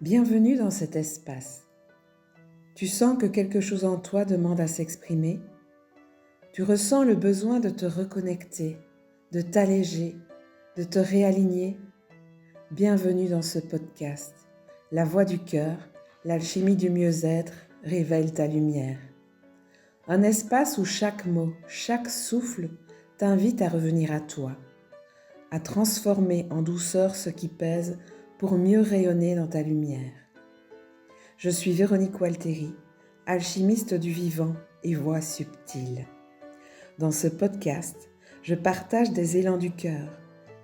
Bienvenue dans cet espace. Tu sens que quelque chose en toi demande à s'exprimer. Tu ressens le besoin de te reconnecter, de t'alléger, de te réaligner. Bienvenue dans ce podcast. La voix du cœur, l'alchimie du mieux-être révèle ta lumière. Un espace où chaque mot, chaque souffle t'invite à revenir à toi, à transformer en douceur ce qui pèse pour mieux rayonner dans ta lumière. Je suis Véronique Walteri, alchimiste du vivant et voix subtile. Dans ce podcast, je partage des élans du cœur,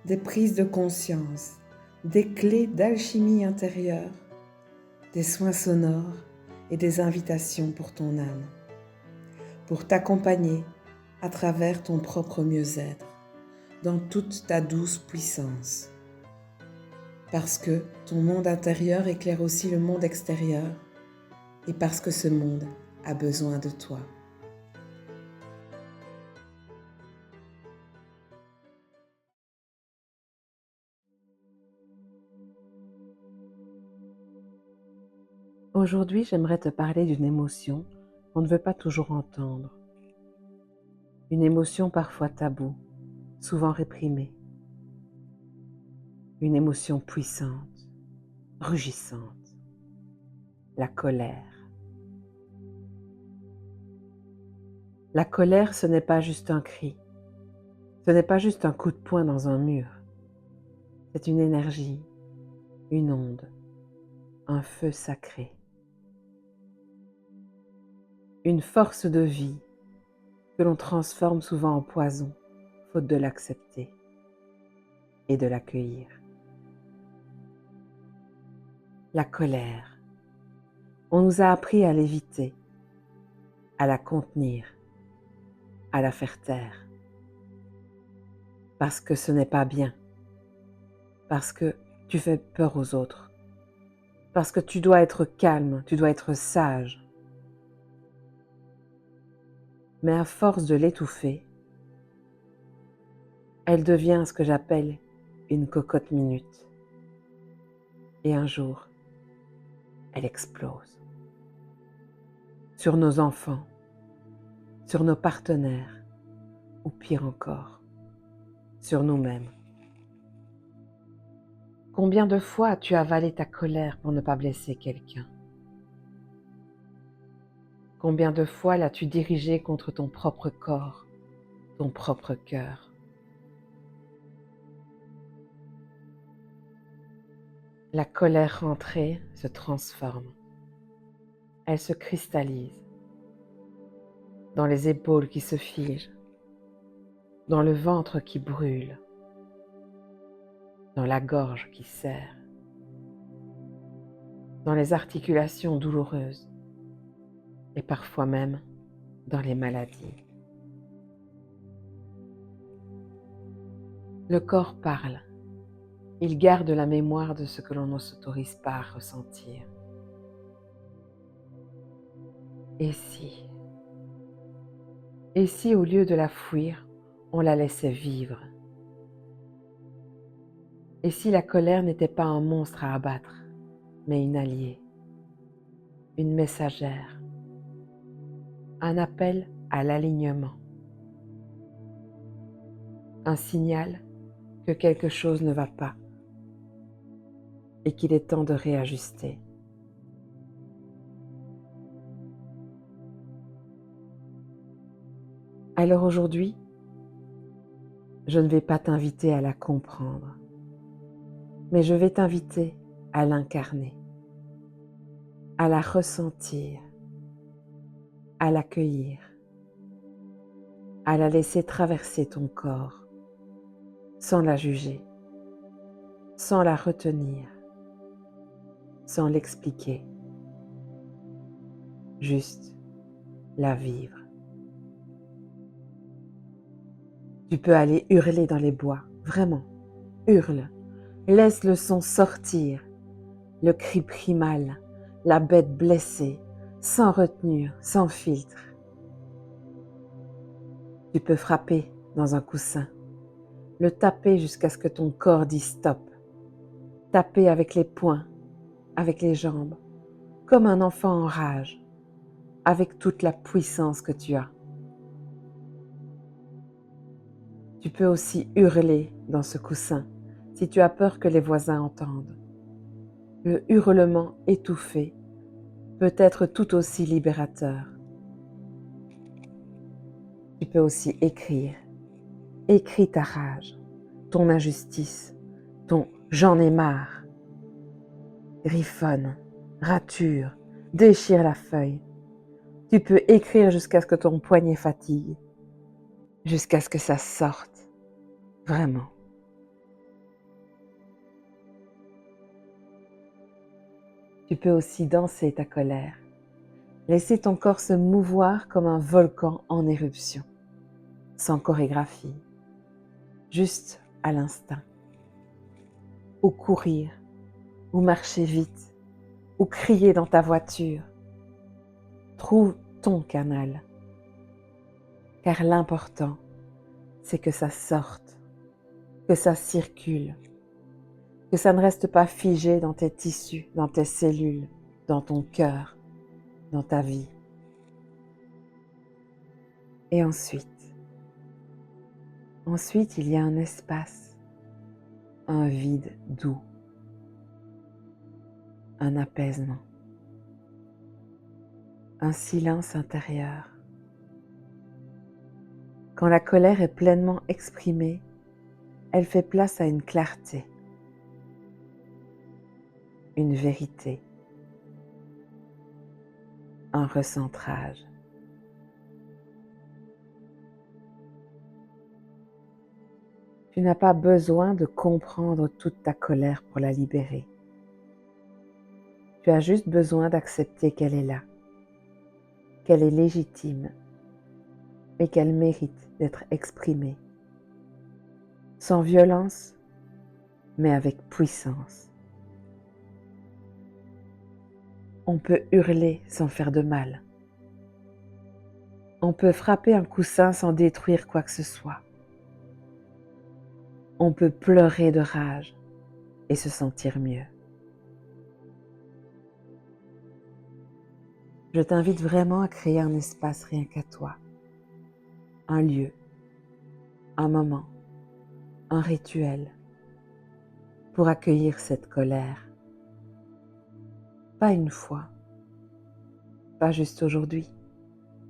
des prises de conscience, des clés d'alchimie intérieure, des soins sonores et des invitations pour ton âme, pour t'accompagner à travers ton propre mieux-être, dans toute ta douce puissance. Parce que ton monde intérieur éclaire aussi le monde extérieur et parce que ce monde a besoin de toi. Aujourd'hui, j'aimerais te parler d'une émotion qu'on ne veut pas toujours entendre. Une émotion parfois taboue, souvent réprimée. Une émotion puissante, rugissante. La colère. La colère, ce n'est pas juste un cri. Ce n'est pas juste un coup de poing dans un mur. C'est une énergie, une onde, un feu sacré. Une force de vie que l'on transforme souvent en poison, faute de l'accepter et de l'accueillir. La colère. On nous a appris à l'éviter, à la contenir, à la faire taire. Parce que ce n'est pas bien. Parce que tu fais peur aux autres. Parce que tu dois être calme, tu dois être sage. Mais à force de l'étouffer, elle devient ce que j'appelle une cocotte minute. Et un jour, elle explose. Sur nos enfants, sur nos partenaires, ou pire encore, sur nous-mêmes. Combien de fois as-tu avalé ta colère pour ne pas blesser quelqu'un? Combien de fois l'as-tu dirigée contre ton propre corps, ton propre cœur? La colère rentrée se transforme. Elle se cristallise dans les épaules qui se figent, dans le ventre qui brûle, dans la gorge qui serre, dans les articulations douloureuses et parfois même dans les maladies. Le corps parle. Il garde la mémoire de ce que l'on ne s'autorise pas à ressentir. Et si au lieu de la fuir, on la laissait vivre? Et si la colère n'était pas un monstre à abattre, mais une alliée, une messagère, un appel à l'alignement, un signal que quelque chose ne va pas et qu'il est temps de réajuster. Alors aujourd'hui, je ne vais pas t'inviter à la comprendre, mais je vais t'inviter à l'incarner, à la ressentir, à l'accueillir, à la laisser traverser ton corps, sans la juger, sans la retenir, sans l'expliquer, juste la vivre. Tu peux aller hurler dans les bois, vraiment, hurle, laisse le son sortir, le cri primal, la bête blessée, sans retenue, sans filtre. Tu peux frapper dans un coussin, le taper jusqu'à ce que ton corps dise stop, taper avec les poings, avec les jambes, comme un enfant en rage, avec toute la puissance que tu as. Tu peux aussi hurler dans ce coussin si tu as peur que les voisins entendent. Le hurlement étouffé peut être tout aussi libérateur. Tu peux aussi écrire. Écris ta rage, ton injustice, ton j'en ai marre. Griffonne, rature, déchire la feuille. Tu peux écrire jusqu'à ce que ton poignet fatigue, jusqu'à ce que ça sorte, vraiment. Tu peux aussi danser ta colère, laisser ton corps se mouvoir comme un volcan en éruption, sans chorégraphie, juste à l'instinct. Ou courir, ou marcher vite, ou crier dans ta voiture. Trouve ton canal, car l'important, c'est que ça sorte, que ça circule, que ça ne reste pas figé dans tes tissus, dans tes cellules, dans ton cœur, dans ta vie. Et ensuite, il y a un espace, un vide doux, un apaisement, un silence intérieur. Quand la colère est pleinement exprimée, elle fait place à une clarté, une vérité, un recentrage. Tu n'as pas besoin de comprendre toute ta colère pour la libérer. Tu as juste besoin d'accepter qu'elle est là, qu'elle est légitime et qu'elle mérite d'être exprimée, sans violence, mais avec puissance. On peut hurler sans faire de mal. On peut frapper un coussin sans détruire quoi que ce soit. On peut pleurer de rage et se sentir mieux. Je t'invite vraiment à créer un espace rien qu'à toi, un lieu, un moment, un rituel pour accueillir cette colère. Pas une fois, pas juste aujourd'hui,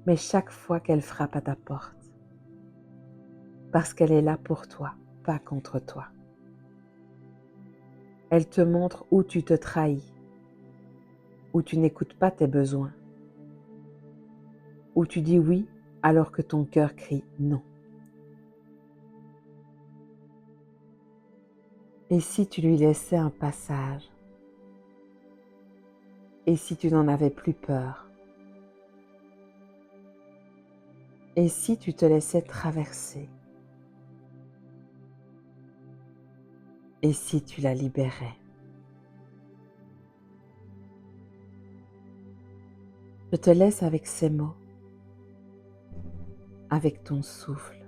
mais chaque fois qu'elle frappe à ta porte. Parce qu'elle est là pour toi, pas contre toi. Elle te montre où tu te trahis, où tu n'écoutes pas tes besoins, où tu dis oui alors que ton cœur crie non. Et si tu lui laissais un passage? Et si tu n'en avais plus peur? Et si tu te laissais traverser? Et si tu la libérais? Je te laisse avec ces mots, avec ton souffle,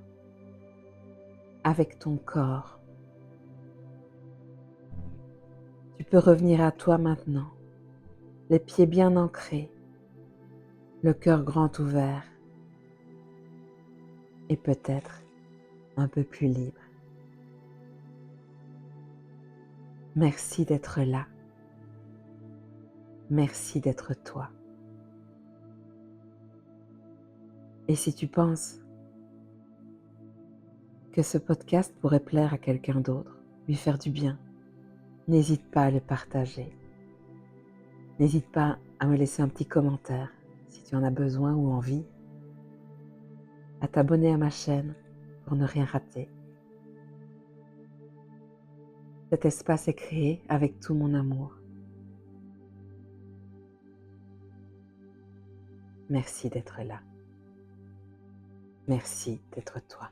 avec ton corps. Tu peux revenir à toi maintenant, les pieds bien ancrés, le cœur grand ouvert et peut-être un peu plus libre. Merci d'être là. Merci d'être toi. Et si tu penses que ce podcast pourrait plaire à quelqu'un d'autre, lui faire du bien, n'hésite pas à le partager. N'hésite pas à me laisser un petit commentaire si tu en as besoin ou envie, à t'abonner à ma chaîne pour ne rien rater. Cet espace est créé avec tout mon amour. Merci d'être là. Merci d'être toi.